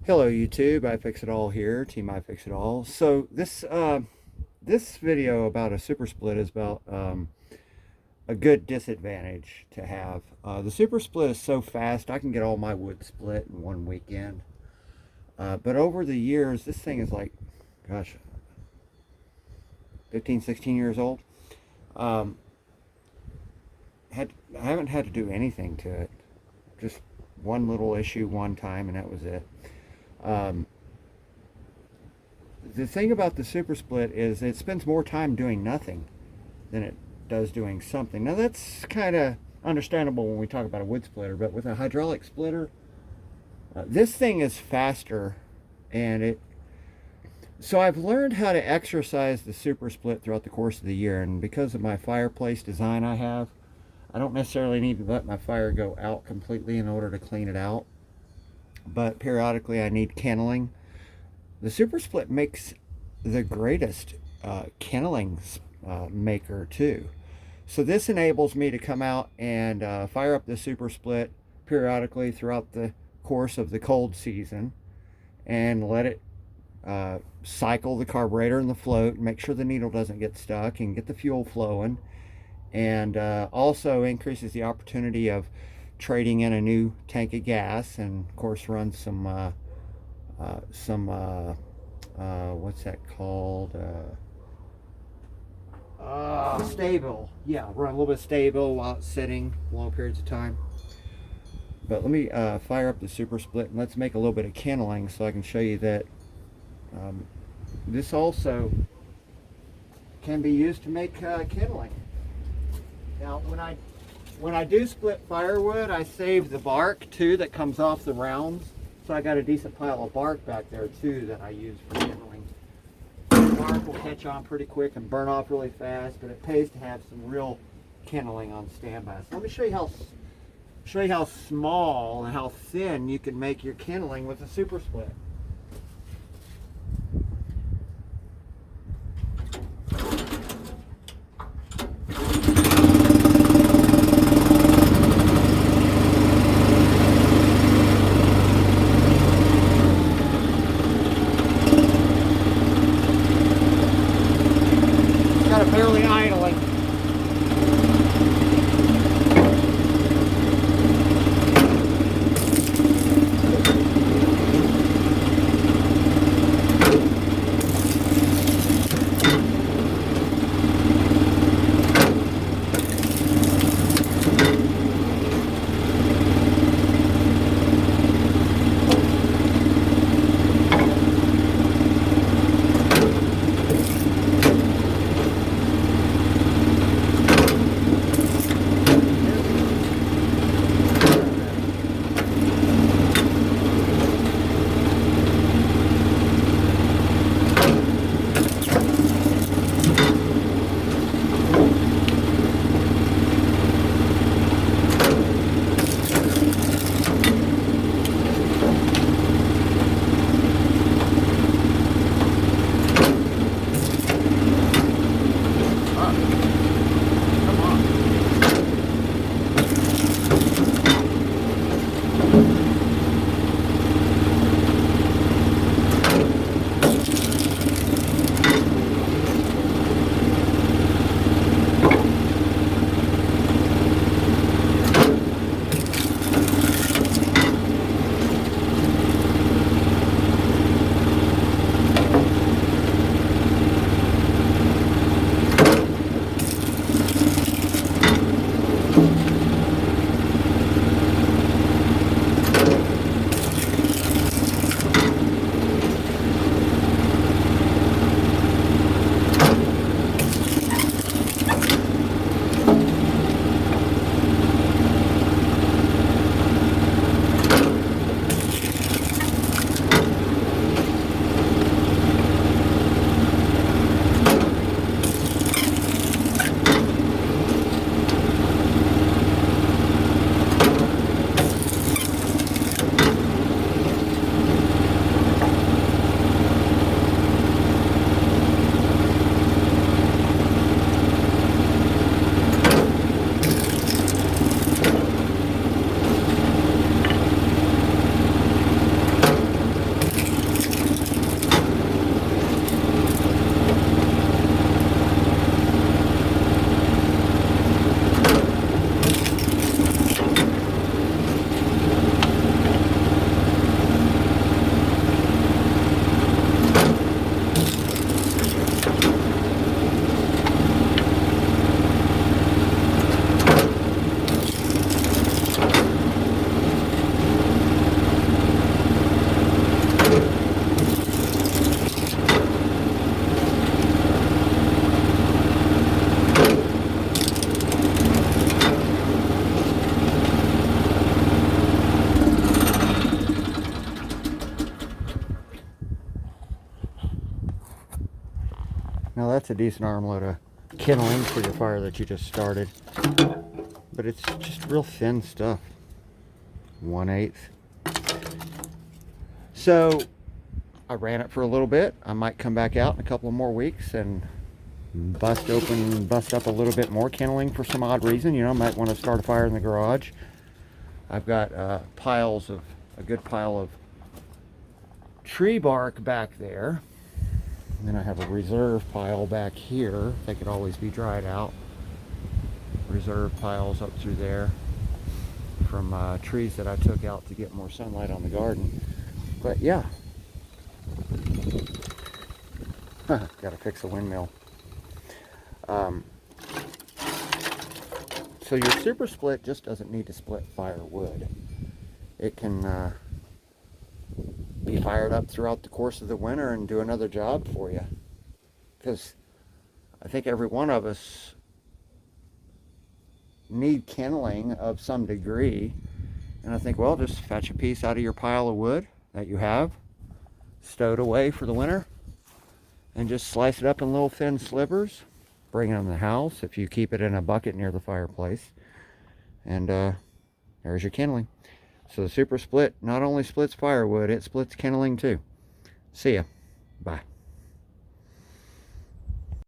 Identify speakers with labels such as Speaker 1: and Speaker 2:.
Speaker 1: Hello YouTube, I Fix It All here, Team I Fix It All. So this video about a super split is about a good disadvantage to have. The super split is so fast, I can get all my wood split in one weekend. But over the years, this thing is like, gosh, 15, 16 years old. I haven't had to do anything to it. Just one little issue one time and that was it. The thing about the super split is it spends more time doing nothing than it does doing something. Now that's kind of understandable when we talk about a wood splitter, but with a hydraulic splitter, this thing is faster, and so I've learned how to exercise the super split throughout the course of the year, and because of my fireplace design I don't necessarily need to let my fire go out completely in order to clean it out, but periodically I need kindling. The super split makes the greatest kindling maker too. So this enables me to come out and fire up the super split periodically throughout the course of the cold season and let it cycle the carburetor and the float, make sure the needle doesn't get stuck and get the fuel flowing, and also increases the opportunity of trading in a new tank of gas, and of course run some what's that called, stable. Yeah, run a little bit of stable while it's sitting long periods of time. But let me fire up the super split and let's make a little bit of kindling so I can show you that this also can be used to make kindling. Now when I do split firewood, I save the bark too that comes off the rounds. So I got a decent pile of bark back there too that I use for kindling. The bark will catch on pretty quick and burn off really fast, but it pays to have some real kindling on standby. So let me show you how small and how thin you can make your kindling with a super split. Got it barely idling. Now that's a decent armload of kindling for your fire that you just started. But it's just real thin stuff. 1/8. So I ran it for a little bit. I might come back out in a couple of more weeks and bust up a little bit more kindling for some odd reason. You know, I might want to start a fire in the garage. I've got a good pile of tree bark back there. And then I have a reserve pile back here. They could always be dried out. Reserve piles up through there from trees that I took out to get more sunlight on the garden. But yeah. Gotta fix a windmill. So your super split just doesn't need to split firewood. It can be fired up throughout the course of the winter and do another job for you. Because I think every one of us need kindling of some degree. And I think, well, just fetch a piece out of your pile of wood that you have stowed away for the winter and just slice it up in little thin slivers. Bring it in the house if you keep it in a bucket near the fireplace. And there's your kindling. So the super split not only splits firewood, it splits kindling too. See ya. Bye.